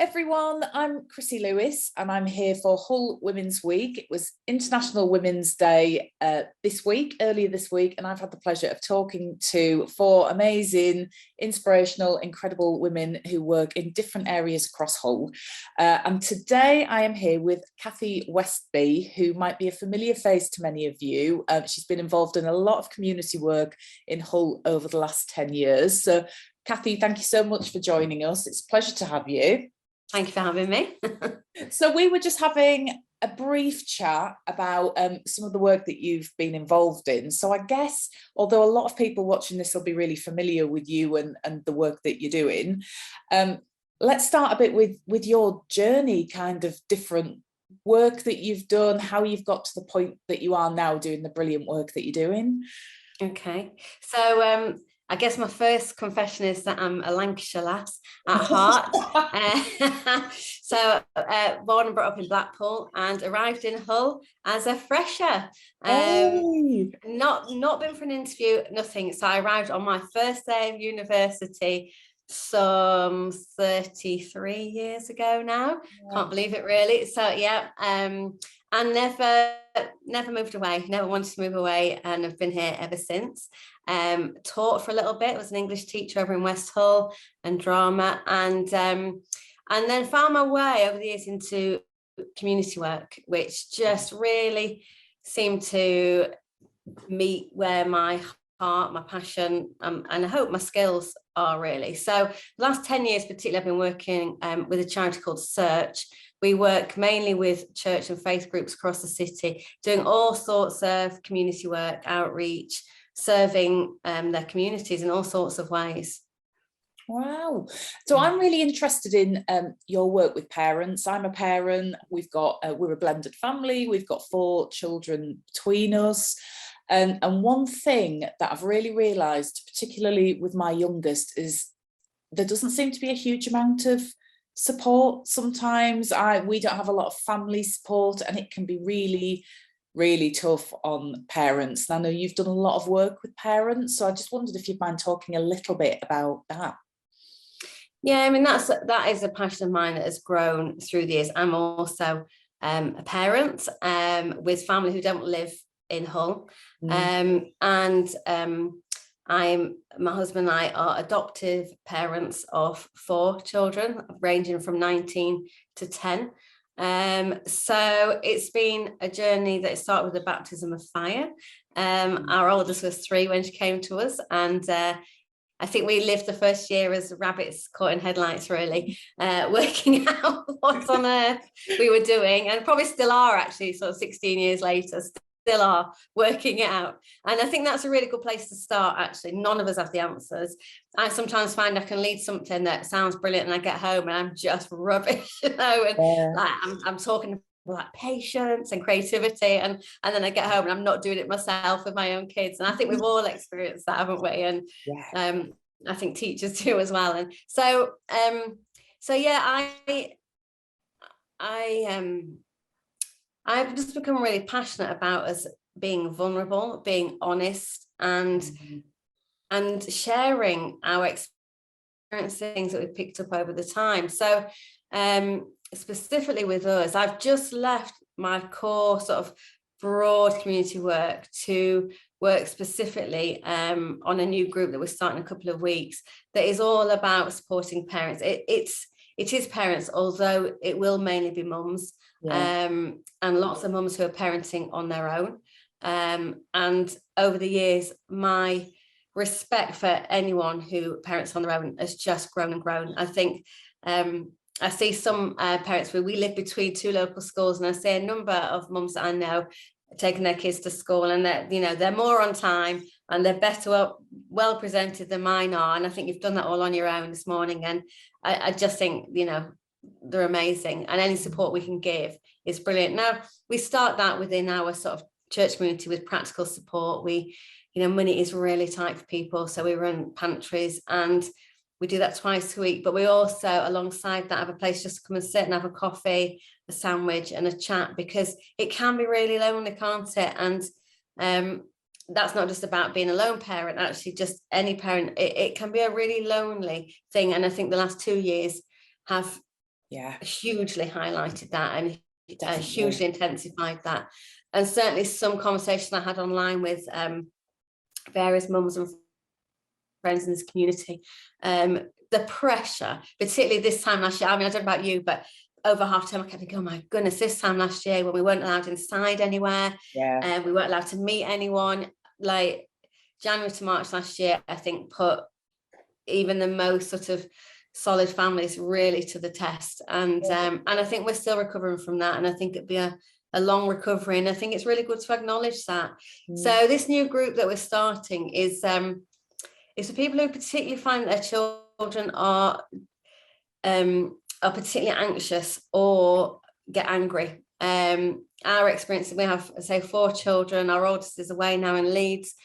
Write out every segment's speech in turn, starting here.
everyone, I'm Chrissie Lewis and I'm here for Hull Women's Week. It was International Women's Day earlier this week, and I've had the pleasure of talking to four amazing, inspirational, incredible women who work in different areas across Hull. And today I am here with Cathy Westby, who might be a familiar face to many of you. She's been involved in a lot of community work in Hull over the last 10 years. So Cathy, thank you so much for joining us. It's a pleasure to have you. Thank you for having me. So we were just having a brief chat about some of the work that you've been involved in. So I guess, although a lot of people watching this will be really familiar with you and the work that you're doing, let's start a bit with your journey, kind of different work that you've done, how you've got to the point that you are now doing the brilliant work that you're doing. Okay, so I guess my first confession is that I'm a Lancashire lass at heart. Born and brought up in Blackpool and arrived in Hull as a fresher. Not been for an interview, nothing. So I arrived on my first day of university some 33 years ago now. Yeah. Can't believe it, really. So yeah, and never moved away, never wanted to move away, and I've been here ever since. Taught for a little bit, was an English teacher over in West Hull and drama, and then found my way over the years into community work, which just really seemed to meet where my heart, my passion, and I hope my skills are really. So the last 10 years particularly, I've been working with a charity called Search. We work mainly with church and faith groups across the city, doing all sorts of community work, outreach, serving their communities in all sorts of ways. Wow. So I'm really interested in your work with parents. I'm a parent. We're a blended family. We've got 4 children between us. And one thing that I've really realised, particularly with my youngest, is there doesn't seem to be a huge amount of support. Sometimes we don't have a lot of family support, and it can be really, really tough on parents. And I know you've done a lot of work with parents, so I just wondered if you'd mind talking a little bit about that. Yeah, I mean, that is a passion of mine that has grown through the years. I'm also a parent with family who don't live in Hull, my husband and I are adoptive parents of 4 children, ranging from 19 to 10. So it's been a journey that started with a baptism of fire. Our oldest was 3 when she came to us, and I think we lived the first year as rabbits caught in headlights, really, working out what on earth we were doing, and probably still are, actually, sort of 16 years later, still are working it out. And I think that's a really good place to start, actually. None of us have the answers. I sometimes find I can lead something that sounds brilliant, and I get home and I'm just rubbish, and like I'm talking about patience and creativity, and then I get home and I'm not doing it myself with my own kids. And I think we've all experienced that, haven't we? And I think teachers do as well. And so yeah, I've just become really passionate about us being vulnerable, being honest, and sharing our experiences, things that we've picked up over the time. So specifically with us, I've just left my core sort of broad community work to work specifically on a new group that we're starting in a couple of weeks that is all about supporting parents. It is parents, although it will mainly be mums. And lots of mums who are parenting on their own. And over the years, my respect for anyone who parents on their own has just grown and grown. I think I see some parents where we live between 2 local schools, and I see a number of mums that I know taking their kids to school, and they're more on time and they're better, well presented than mine are. And I think you've done that all on your own this morning. And I just think, they're amazing, and any support we can give is brilliant. Now, we start that within our sort of church community with practical support. Money is really tight for people, so we run pantries, and we do that twice a week. But we also, alongside that, have a place just to come and sit and have a coffee, a sandwich and a chat, because it can be really lonely, can't it? And that's not just about being a lone parent, actually, just any parent. It can be a really lonely thing. And I think the last 2 years have hugely highlighted that and hugely intensified that. And certainly some conversations I had online with various mums and friends in this community, the pressure, particularly this time last year, I mean, I don't know about you, but over half term I kept thinking, oh my goodness, this time last year when we weren't allowed inside anywhere, and we weren't allowed to meet anyone, like January to March last year, I think put even the most sort of solid families really to the test, and I think we're still recovering from that, and I think it'd be a long recovery, and I think it's really good to acknowledge that. So this new group that we're starting is for people who particularly find that their children are particularly anxious or get angry. Our experience, we have, say, 4 children. Our oldest is away now in Leeds.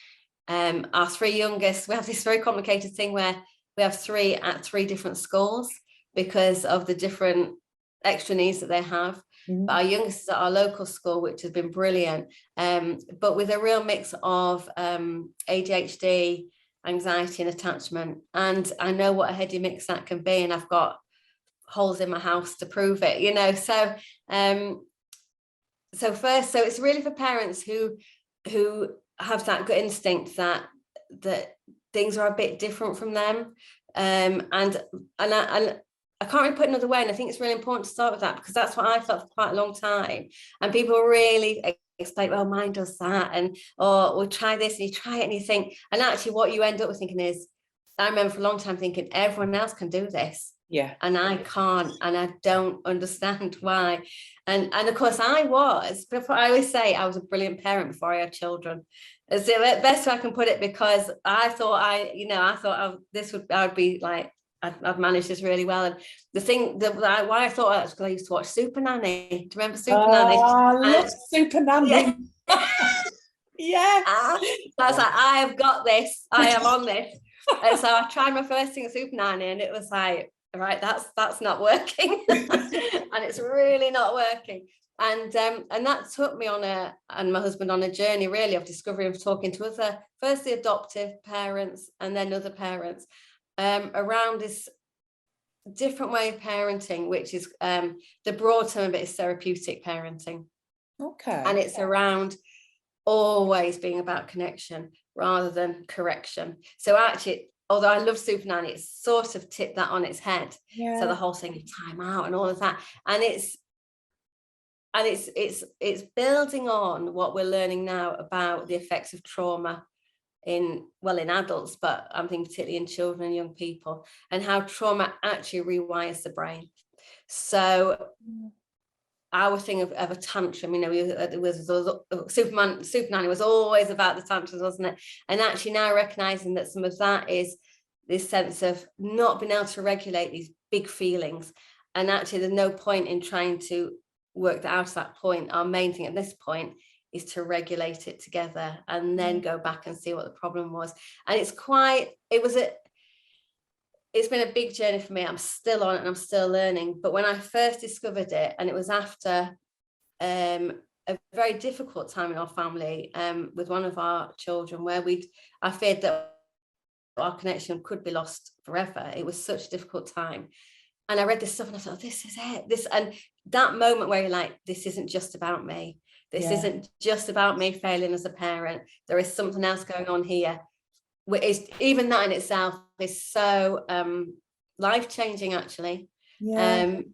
Our 3 youngest, we have this very complicated thing where we have 3 at 3 different schools because of the different extra needs that they have. But our youngest is at our local school, which has been brilliant, but with a real mix of ADHD, anxiety and attachment. And I know what a heady mix that can be, and I've got holes in my house to prove it, you know. So so it's really for parents who have that gut instinct that things are a bit different from them, and I can't really put another way, and I think it's really important to start with that, because that's what I felt for quite a long time, and people really explain, well, mine does that, and we'll try this, and you try it and you think, and actually what you end up with thinking is, I remember for a long time thinking everyone else can do this, and I can't, and I don't understand why. And of course I always say I was a brilliant parent before I had children. It's the best way I can put it, because I thought I'd be like, I've managed this really well. And the thing why I thought that was because I used to watch Super Nanny. Do you remember Super Nanny? I love Super Nanny. Yeah. So I was like, I have got this. I am on this. And so I tried my first thing at Super Nanny, and it was like, right, that's not working, and it's really not working. And that took me and my husband on a journey really of discovery, of talking to other, firstly adoptive parents and then other parents, around this different way of parenting, which is the broad term of it is therapeutic parenting. Okay. And it's around always being about connection rather than correction. So actually, although I love Super Nanny, it's sort of tipped that on its head. So the whole thing of time out and all of that, and it's building on what we're learning now about the effects of trauma in adults, but I'm thinking particularly in children and young people, and how trauma actually rewires the brain. So our thing of a tantrum, you know, it was Super Nanny was always about the tantrums, wasn't it? And actually now recognizing that some of that is this sense of not being able to regulate these big feelings, and actually there's no point in trying to work that out at that point. Our main thing at this point is to regulate it together and then go back and see what the problem was. And it's been a big journey for me. I'm still on it and I'm still learning. But when I first discovered it, and it was after a very difficult time in our family with one of our children, where I feared that our connection could be lost forever. It was such a difficult time. And I read this stuff and I thought, this is it. And that moment where you're like, this isn't just about me. This isn't just about me failing as a parent. There is something else going on here. Even that in itself is so life-changing, actually. And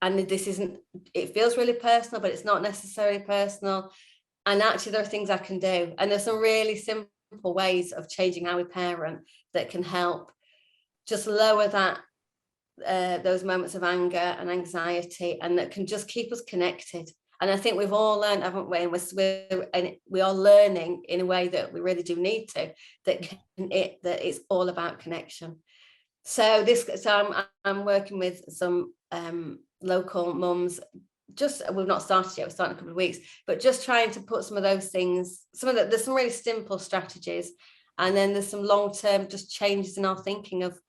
it feels really personal, but it's not necessarily personal. And actually there are things I can do. And there's some really simple ways of changing how we parent that can help just lower that those moments of anger and anxiety, and that can just keep us connected. And I think we've all learned, haven't we? And we are learning in a way that we really do need to, that it's all about connection. So I'm working with some local mums. We've not started yet, we're starting in a couple of weeks, but just trying to put some of those things, there's some really simple strategies, and then there's some long-term just changes in our thinking of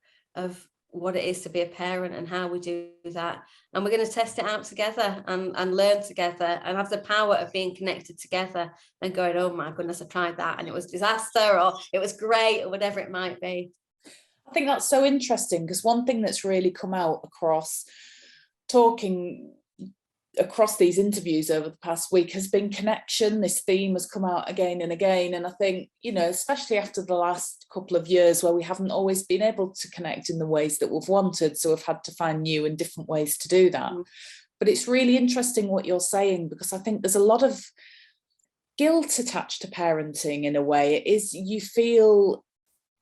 what it is to be a parent and how we do that. And we're going to test it out together and learn together and have the power of being connected together and going, oh my goodness, I tried that and it was disaster, or it was great, or whatever it might be. I think that's so interesting, because one thing that's really come out across talking across these interviews over the past week has been connection. This theme has come out again and again. And I think, you know, especially after the last couple of years where we haven't always been able to connect in the ways that we've wanted, so we've had to find new and different ways to do that. But it's really interesting what you're saying, because I think there's a lot of guilt attached to parenting in a way. It is, you feel,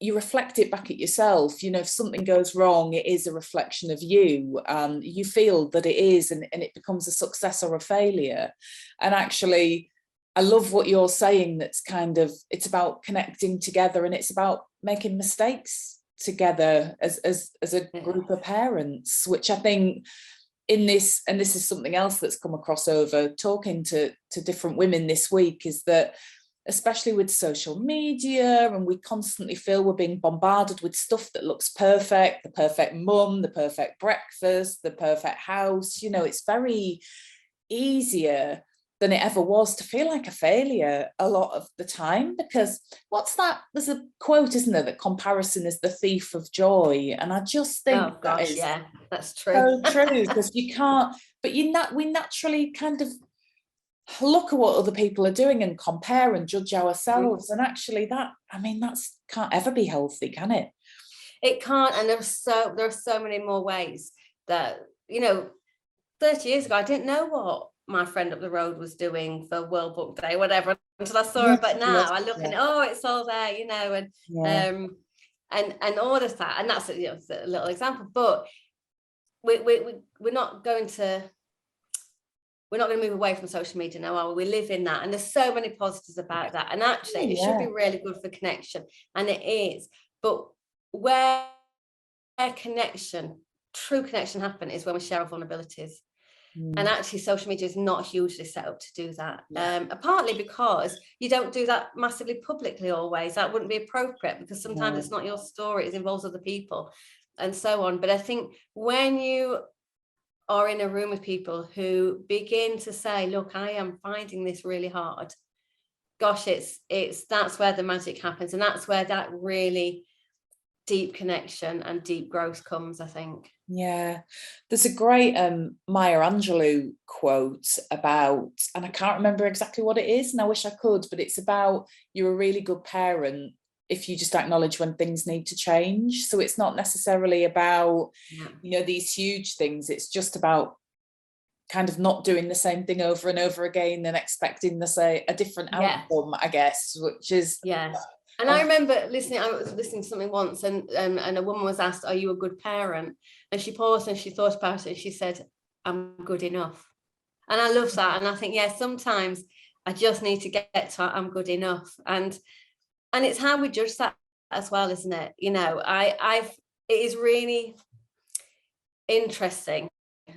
you reflect it back at yourself. You know, if something goes wrong, it is a reflection of you. You feel that it is, and it becomes a success or a failure. And actually, I love what you're saying. That's kind of, it's about connecting together, and it's about making mistakes together as a group of parents, which I think in this, and this is something else that's come across over talking to different women this week, is that especially with social media, and we constantly feel we're being bombarded with stuff that looks perfect, the perfect mum, the perfect breakfast, the perfect house. You know, it's very easier than it ever was to feel like a failure a lot of the time, because what's that? There's a quote, isn't there, that comparison is the thief of joy. And I just think that is, yeah, that's true. So true, because you can't, but we naturally kind of look at what other people are doing and compare and judge ourselves. And actually that, I mean, that's can't ever be healthy, can it? It can't. And there are so many more ways that, you know, 30 years ago, I didn't know what my friend up the road was doing for World Book Day, whatever, until I saw it. But now I look and oh, it's all there, you know, and all of that. And that's, you know, a little example, but we're not going to move away from social media now, are we? We live in that, and there's so many positives about that. And actually, it should be really good for connection, and it is. But where connection, true connection, happen is when we share our vulnerabilities. And actually, social media is not hugely set up to do that. Partly because you don't do that massively publicly always. That wouldn't be appropriate, because sometimes it's not your story; it involves other people, and so on. But I think when you are in a room with people who begin to say, look, I am finding this really hard, gosh, it's that's where the magic happens, and that's where that really deep connection and deep growth comes, I think. Yeah, there's a great Maya Angelou quote about, and I can't remember exactly what it is, and I wish I could, but it's about, you're a really good parent if you just acknowledge when things need to change. So it's not necessarily about, you know, these huge things. It's just about kind of not doing the same thing over and over again and expecting a different outcome, I guess, which is... And I remember I was listening to something once, and a woman was asked, are you a good parent? And she paused and she thought about it, and she said, I'm good enough. And I love that. And I think, sometimes I just need to get to I'm good enough. And it's how we judge that as well, isn't it? You know, it is really interesting,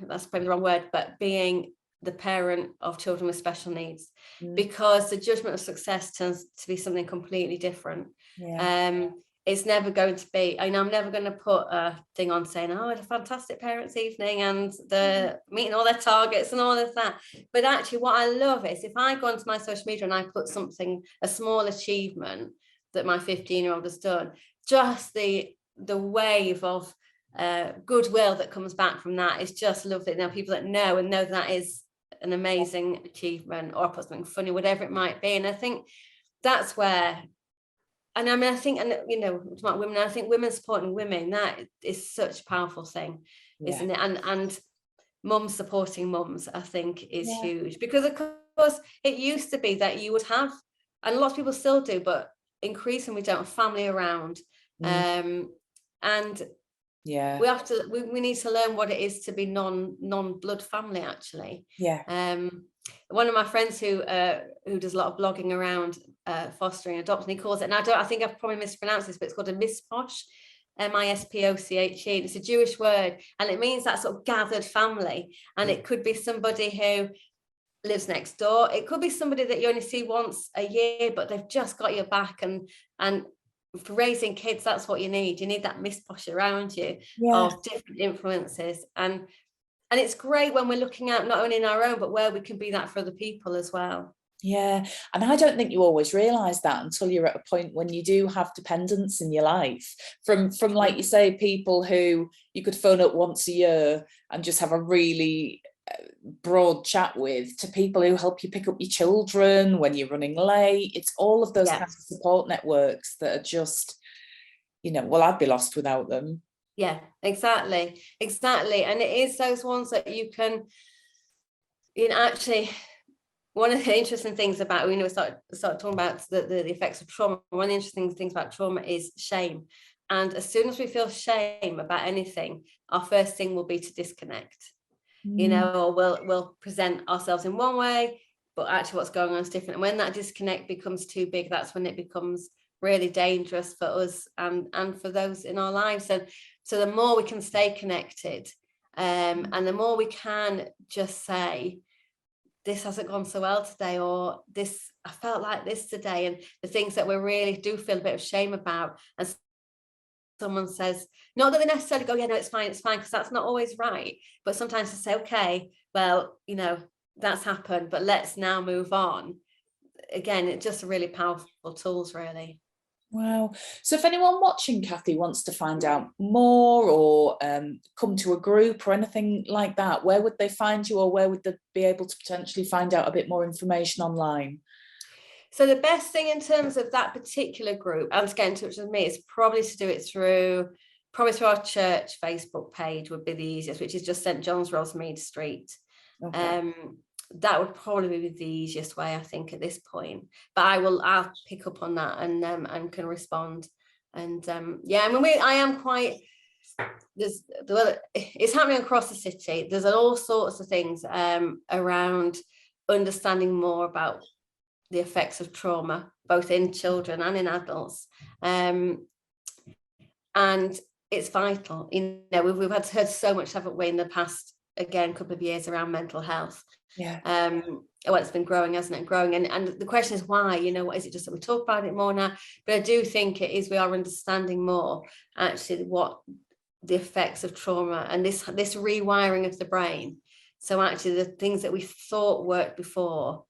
that's probably the wrong word, but being the parent of children with special needs, because the judgment of success tends to be something completely different. It's never going to be, I'm never going to put a thing on saying, oh, I had a fantastic parents' evening and they're meeting all their targets and all of that. But actually what I love is if I go onto my social media and I put something, a small achievement that my 15-year-old has done, just the wave of goodwill that comes back from that is just lovely. Now people that know that is an amazing achievement, or put something funny, whatever it might be. And I think that's where, and I mean, I think, and you know, about women, I think women supporting women, that is such a powerful thing, isn't it? And mums supporting mums, I think, is huge, because of course it used to be that you would have, and a lot of people still do, but increasingly we don't have family around, and we need to learn what it is to be non-blood family, actually. One of my friends who does a lot of blogging around fostering and adopting, he calls it, and I think I've probably mispronounced this, but it's called a misposh, M-I-S-P-O-C-H-E. It's a Jewish word, and it means that sort of gathered family. And it could be somebody who lives next door, it could be somebody that you only see once a year, but they've just got your back. And for raising kids, that's what you need that misposh around you of different influences. And it's great when we're looking out not only in our own, but where we can be that for other people as well. Yeah, and I don't think you always realise that until you're at a point when you do have dependents in your life. From like you say, people who you could phone up once a year and just have a really broad chat with, to people who help you pick up your children when you're running late. It's all of those kinds of support networks that are just, you know, well, I'd be lost without them. Yeah, exactly. And it is those ones that you can, you know, actually, one of the interesting things about, we start talking about the effects of trauma. One of the interesting things about trauma is shame. And as soon as we feel shame about anything, our first thing will be to disconnect. You know, or we'll present ourselves in one way, but actually what's going on is different. And when that disconnect becomes too big, that's when it becomes really dangerous for us and for those in our lives. And so the more we can stay connected, and the more we can just say, this hasn't gone so well today, or this, I felt like this today, and the things that we really do feel a bit of shame about, and someone says, not that they necessarily go, yeah, no, it's fine, because that's not always right, but sometimes to say, okay, well, you know, that's happened, but let's now move on. Again, it's just really powerful tools, really. Wow. So if anyone watching, Cathy, wants to find out more, or come to a group or anything like that, where would they find you, or where would they be able to potentially find out a bit more information online? So the best thing in terms of that particular group and to get in touch with me is probably to do it through our church Facebook page would be the easiest, which is just St John's Rosemead Street. Okay. That would probably be the easiest way, I think, at this point. But I'll pick up on that and can respond. And yeah, I mean, I am quite, it's happening across the city. There's all sorts of things around understanding more about the effects of trauma, both in children and in adults. And it's vital. You know, we've heard so much, haven't we, in the past, again, couple of years around mental health. Yeah. Well, it's been growing, hasn't it? Growing. And the question is why, you know, what is it, just that we talk about it more now? But I do think it is, we are understanding more actually what the effects of trauma and this rewiring of the brain. So actually the things that we thought worked before,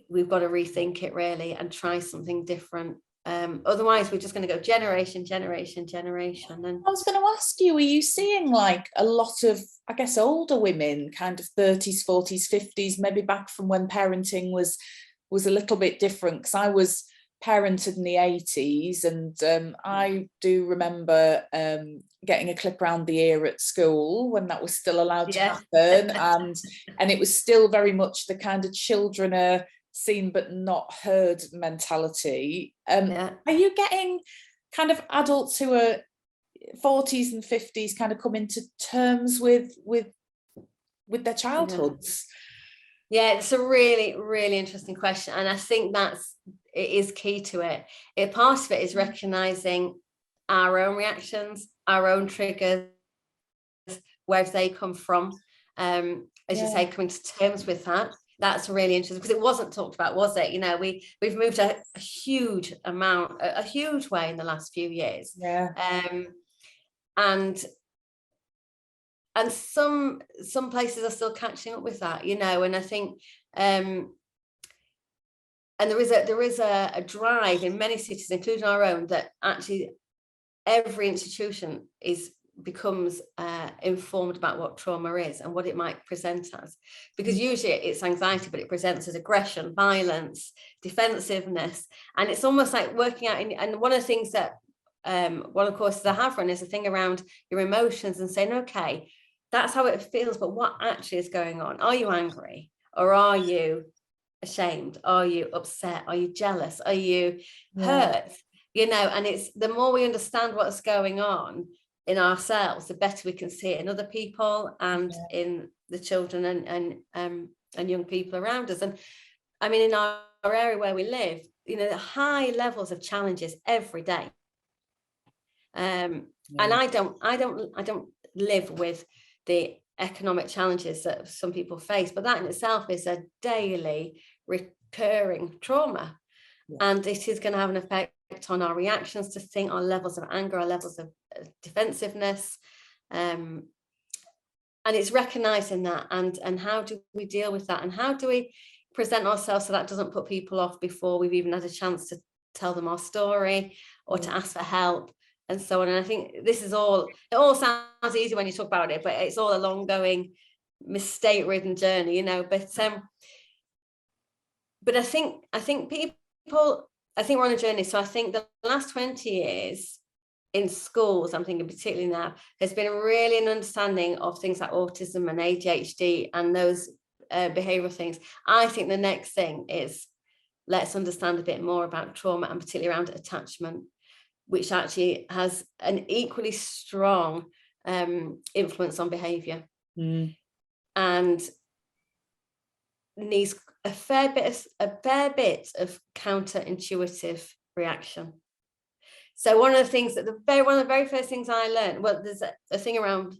we've got to rethink it really and try something different. Otherwise we're just going to go generation. And I was going to ask you, are you seeing like a lot of, I guess, older women, kind of 30s, 40s, 50s, maybe back from when parenting was a little bit different? Because I was parented in the 80s, and I do remember getting a clip around the ear at school when that was still allowed to happen, and it was still very much the kind of children are seen but not heard mentality. Are you getting kind of adults who are 40s and 50s kind of coming to terms with their childhoods? Yeah, it's a really, really interesting question, and I think it is key to it. Part of it is recognizing our own reactions, our own triggers, where they come from. As you say, coming to terms with that. That's really interesting, because it wasn't talked about, was it? You know, we've moved a huge way in the last few years. And some places are still catching up with that, you know, and I think and there is a drive in many cities, including our own, that actually every institution becomes informed about what trauma is and what it might present as, because usually it's anxiety, but it presents as aggression, violence, defensiveness, and it's almost like working out and one of the things that one of the courses I have run is a thing around your emotions and saying, okay, that's how it feels, but what actually is going on? Are you angry, or are you ashamed? Are you upset? Are you jealous? Are you hurt? You know, and it's the more we understand what's going on in ourselves, the better we can see it in other people and in the children and young people around us. And I mean, in our area where we live, you know, high levels of challenges every day. And I don't live with the economic challenges that some people face, but that in itself is a daily recurring trauma, and it is going to have an effect on our reactions to things, our levels of anger, our levels of defensiveness, and it's recognizing that, and how do we deal with that, and how do we, present ourselves so that doesn't put people off before we've even had a chance to tell them our story or to ask for help and so on. And I think this is all, it all sounds easy when you talk about it, but it's all a long going, mistake-ridden journey, you know. But I think people, I think we're on a journey. So I think the last 20 years in schools, I'm thinking particularly now, there's been really an understanding of things like autism and ADHD and those behavioural things. I think the next thing is, let's understand a bit more about trauma, and particularly around attachment, which actually has an equally strong influence on behaviour and needs a fair bit of counterintuitive reaction. So one of the things that one of the very first things I learned, well, there's a thing around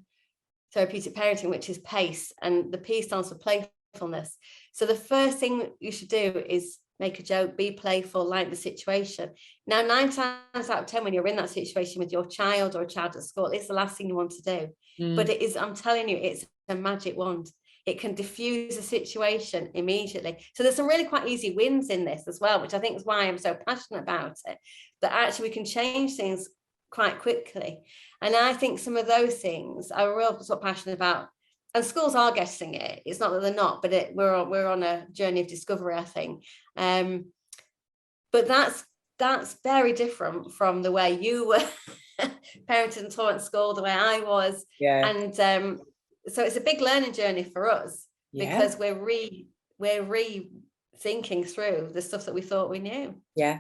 therapeutic parenting, which is PACE, and the P stands for playfulness. So the first thing you should do is make a joke, be playful, like the situation. Now, 9 times out of 10, when you're in that situation with your child or a child at school, it's the last thing you want to do. But it is, I'm telling you, it's a magic wand. It can diffuse a situation immediately. So there's some really quite easy wins in this as well, which I think is why I'm so passionate about it, that actually we can change things quite quickly. And I think some of those things I'm real sort of passionate about. And schools are getting it. It's not that they're not, but we're on a journey of discovery, I think. But that's very different from the way you were parented and taught at school, the way I was. Yeah. And so it's a big learning journey for us because we're rethinking through the stuff that we thought we knew. Yeah.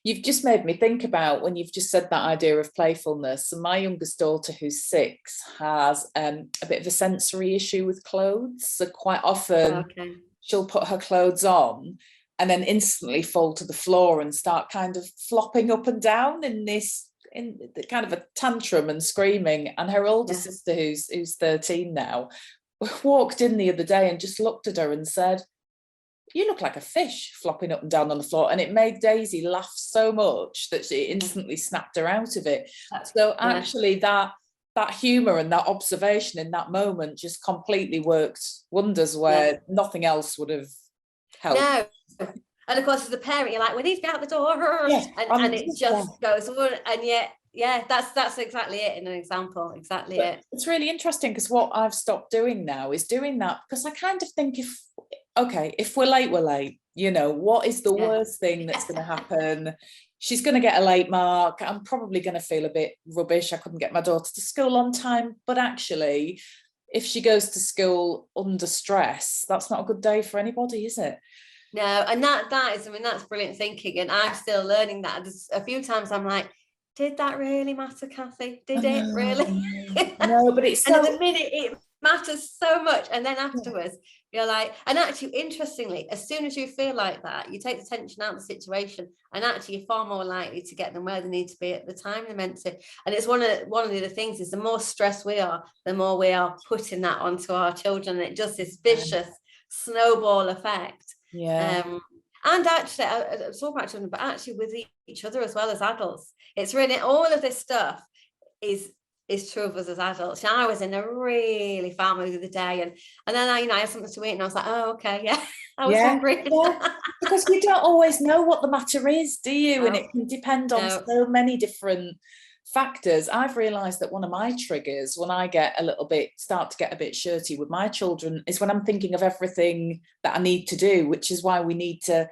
You've just made me think about when you've just said that idea of playfulness. And my youngest daughter, who's 6, has a bit of a sensory issue with clothes. So quite often she'll put her clothes on and then instantly fall to the floor and start kind of flopping up and down in the kind of a tantrum and screaming. And her older sister, who's 13 now, walked in the other day and just looked at her and said, "You look like a fish flopping up and down on the floor." And it made Daisy laugh so much that she instantly snapped her out of it. So actually that humour and that observation in that moment just completely worked wonders where nothing else would have helped. No. And of course, as a parent, you're like, "We need to get out the door." And it just goes on. And yet, that's exactly it in an example. Exactly it. It's really interesting because what I've stopped doing now is doing that, because I kind of think if we're late, we're late. You know, what is the worst thing that's going to happen? She's going to get a late mark. I'm probably going to feel a bit rubbish. I couldn't get my daughter to school on time. But actually, if she goes to school under stress, that's not a good day for anybody, is it? No, and that's brilliant thinking. And I'm still learning that. There's a few times I'm like, did that really matter, Cathy? Did it really? No, but it's and at the minute it matters so much. And then afterwards, you're like, and actually, interestingly, as soon as you feel like that, you take the tension out of the situation, and actually you're far more likely to get them where they need to be at the time they're meant to. And it's one of the other things is the more stressed we are, the more we are putting that onto our children. And it just this vicious snowball effect. And actually, I talk about children, but actually with each other as well as adults. It's really, all of this stuff is true of us as adults. I was in a really foul mood the other day, and then I had something to eat, and I was like, oh, okay, I was hungry. Because we don't always know what the matter is, do you? And it can depend on so many different factors. I've realised that one of my triggers when I start to get a bit shirty with my children is when I'm thinking of everything that I need to do, which is why we need to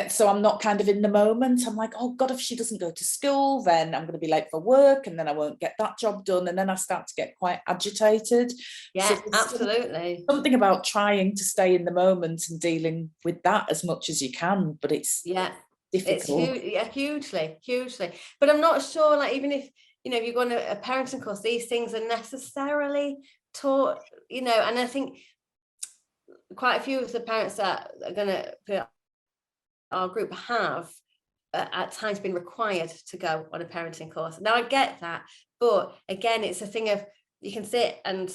so I'm not kind of in the moment. I'm like, oh God, if she doesn't go to school, then I'm going to be late for work, and then I won't get that job done. And then I start to get quite agitated. Yeah, so absolutely. Something about trying to stay in the moment and dealing with that as much as you can, but it's difficult. It's hugely. But I'm not sure, like, even if, if you're going to a parenting course, these things are necessarily taught, and I think quite a few of the parents that are going to our group have at times been required to go on a parenting course. Now I get that, but again, it's a thing of, you can sit and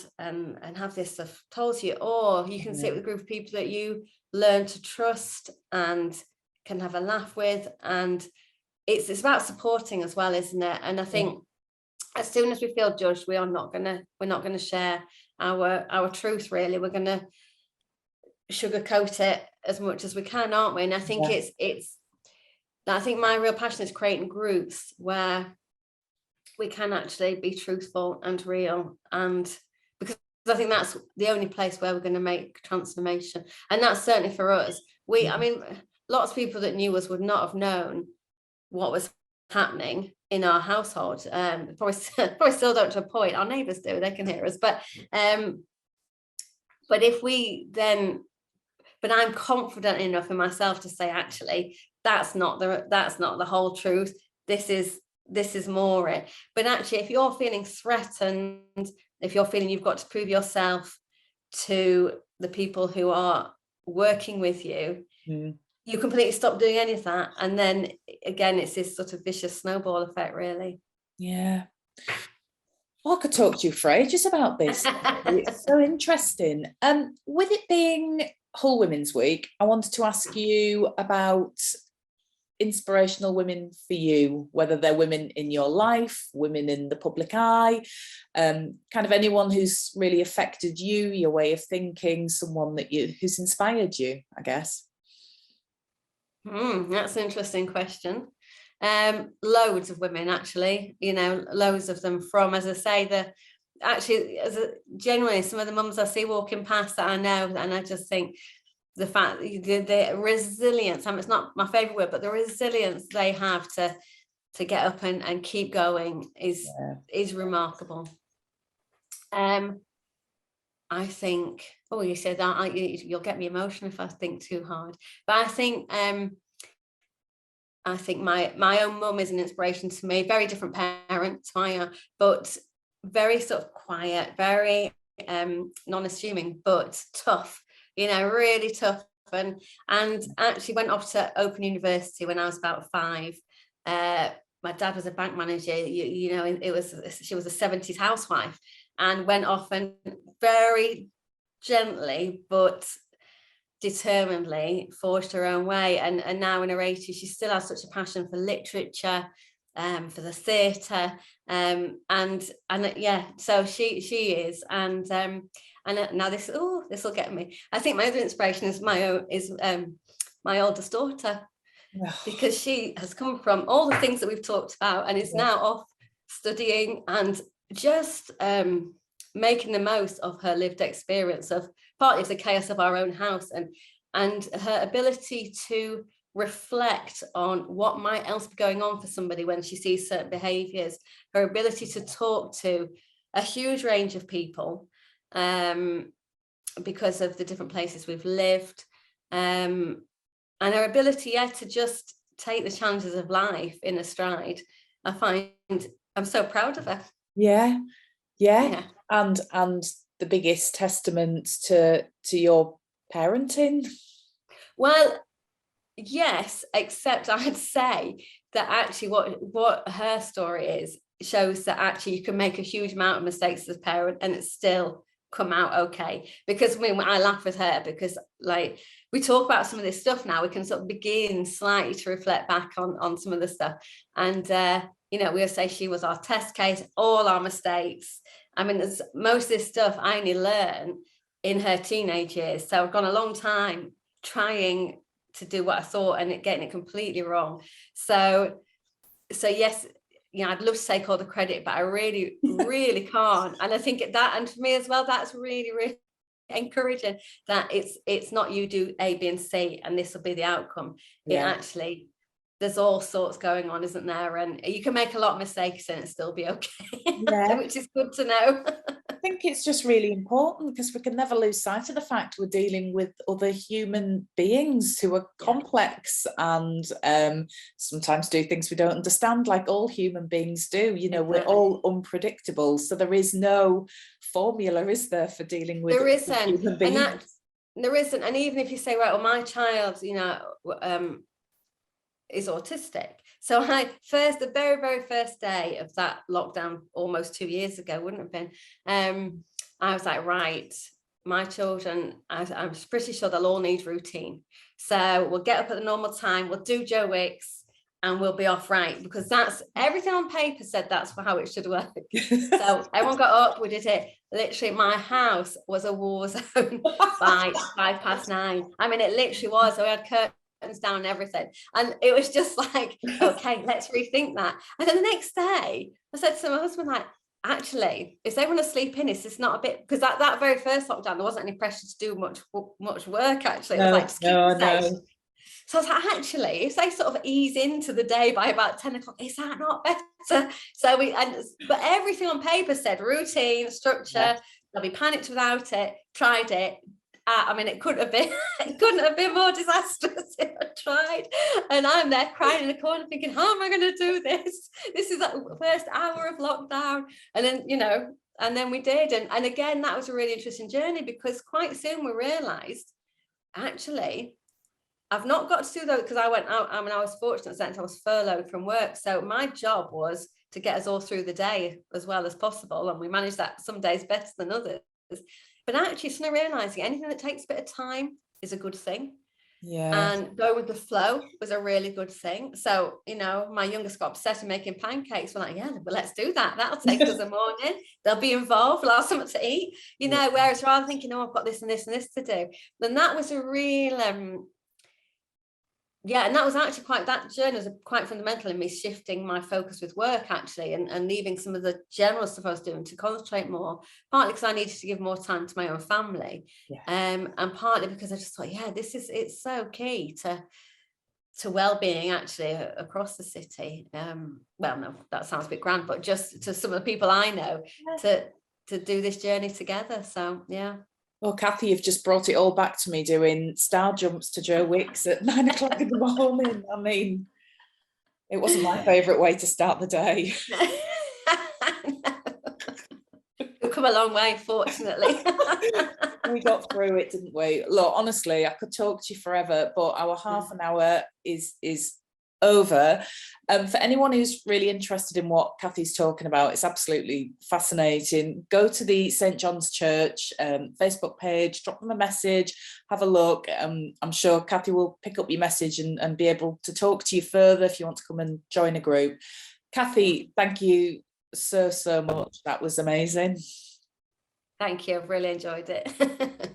have this stuff told to you, or you can sit with a group of people that you learn to trust and can have a laugh with, and it's about supporting as well, isn't it? And I think as soon as we feel judged, we're not gonna share our truth, really. We're gonna sugarcoat it as much as we can, aren't we? And I think I think my real passion is creating groups where we can actually be truthful and real, and because I think that's the only place where we're going to make transformation. And that's certainly for us. I mean, lots of people that knew us would not have known what was happening in our household. Probably still don't to a point. Our neighbours do, they can hear us, but if we then, but I'm confident enough in myself to say, actually, that's not the whole truth. This is more it. But actually, if you're feeling threatened, if you're feeling you've got to prove yourself to the people who are working with you, you completely stop doing any of that. And then again, it's this sort of vicious snowball effect, really. Yeah. Well, I could talk to you for ages about this. It's so interesting. With it being Hull Women's Week, I wanted to ask you about inspirational women for you, whether they're women in your life, women in the public eye, kind of anyone who's really affected you, your way of thinking, someone who's inspired you, I guess. That's an interesting question. Loads of women, actually, loads of them, from, as I say, genuinely some of the mums I see walking past that I know, and I just think the fact, the resilience, it's not my favorite word, but the resilience they have to get up and keep going is remarkable. I think, you said that, you'll get me emotional if I think too hard, but I think my own mum is an inspiration to me. Very different parent to Maya, but very sort of quiet, very non-assuming, but tough, really tough. And actually went off to Open University when I was about 5. My dad was a bank manager, she was a 70s housewife, and went off and very gently but determinedly forged her own way, and now in her 80s she still has such a passion for literature, for the theatre, and so she is, and now this will get me. I think my other inspiration is my oldest daughter, because she has come from all the things that we've talked about and is now off studying and just making the most of her lived experience of partly of the chaos of our own house, and her ability to reflect on what might else be going on for somebody when she sees certain behaviours, her ability to talk to a huge range of people because of the different places we've lived, and her ability to just take the challenges of life in a stride. I find I'm so proud of her. Yeah. And the biggest testament to your parenting. Well, yes, except I'd say that actually what her story is shows that actually you can make a huge amount of mistakes as a parent and it still come out okay. Because I laugh with her because we talk about some of this stuff now, we can sort of begin slightly to reflect back on some of the stuff, and we'll say she was our test case, all our mistakes. I mean, most of this stuff I only learned in her teenage years, so I've gone a long time trying to do what I thought and getting it completely wrong. So yes, I'd love to take all the credit, but I really, really can't. And I think that, and for me as well, that's really, really encouraging that it's not you do A, B, and C, and this will be the outcome. It actually, there's all sorts going on, isn't there? And you can make a lot of mistakes and it still be okay, which is good to know. I think it's just really important because we can never lose sight of the fact we're dealing with other human beings who are complex and sometimes do things we don't understand, like all human beings do. We're all unpredictable, so there is no formula, is there, for dealing with human beings? There isn't. And even if you say, right, well, my child, is autistic. So the very, very first day of that lockdown, almost 2 years ago, wouldn't have been, I was like, right, my children, I'm pretty sure they'll all need routine. So we'll get up at the normal time, we'll do Joe Wicks, and we'll be off right, because that's everything on paper said that's how it should work. So everyone got up, we did it. Literally, my house was a war zone by 9:05. I mean, it literally was. So we had curtains down and everything, and it was just like, okay, let's rethink that. And then the next day, I said to my husband, like, actually, if they want to sleep in, it's just not a bit, because that very first lockdown, there wasn't any pressure to do much work. Actually, it was like, just keep it safe. So I was like, actually, if they sort of ease into the day by about 10 o'clock, is that not better? So but everything on paper said routine, structure. They'll be panicked without it. Tried it. I mean, it couldn't have been more disastrous if I tried. And I'm there crying in the corner thinking, how am I going to do this? This is like the first hour of lockdown. And then, and then we did. And again, that was a really interesting journey, because quite soon we realised, actually, I've not got to do those, because I went out. I mean, I was fortunate that I was furloughed from work. So my job was to get us all through the day as well as possible. And we managed that some days better than others. But actually, suddenly realising anything that takes a bit of time is a good thing. Yeah. And going with the flow was a really good thing. So, my youngest got obsessed with making pancakes. We're like, yeah, well, let's do that. That'll take us a morning. They'll be involved. We'll have something to eat, whereas rather than thinking, I've got this and this and this to do, then that was a real, and that was actually that journey was quite fundamental in me shifting my focus with work, actually, and leaving some of the general stuff I was doing to concentrate more, partly because I needed to give more time to my own family, and partly because I just thought, it's so key to well-being, actually, across the city. Well, no, that sounds a bit grand, but just to some of the people I know, to do this journey together. So, yeah. Well, Cathy, you've just brought it all back to me, doing star jumps to Joe Wicks at 9 o'clock in the morning. I mean, it wasn't my favourite way to start the day. We've come a long way, fortunately. We got through it, didn't we? Look, honestly, I could talk to you forever, but our half an hour is over. For anyone who's really interested in what Cathy's talking about, it's absolutely fascinating. Go to the St John's Church Facebook page, drop them a message, have a look. I'm sure Cathy will pick up your message and be able to talk to you further if you want to come and join a group. Cathy, thank you so much. That was amazing. Thank you. I've really enjoyed it.